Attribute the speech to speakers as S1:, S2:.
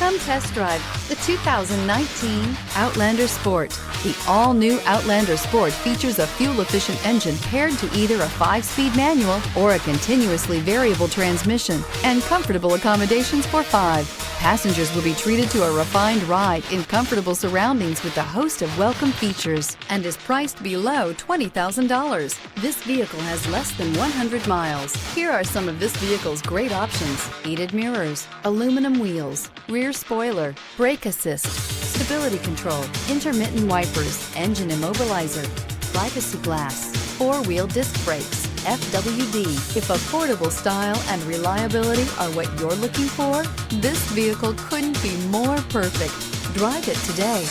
S1: Come test drive the 2019 Outlander Sport. The all-new Outlander Sport features a fuel-efficient engine paired to either a 5-speed manual or a continuously variable transmission and comfortable accommodations for 5. Passengers will be treated to a refined ride in comfortable surroundings with a host of welcome features and is priced below $20,000. This vehicle has less than 100 miles. Here are some of this vehicle's great options: heated mirrors, aluminum wheels, rear spoiler, brake assist, stability control, intermittent wipers, engine immobilizer, privacy glass, 4-wheel disc brakes, FWD. If affordable style and reliability are what you're looking for, this vehicle couldn't be more perfect. Drive it today.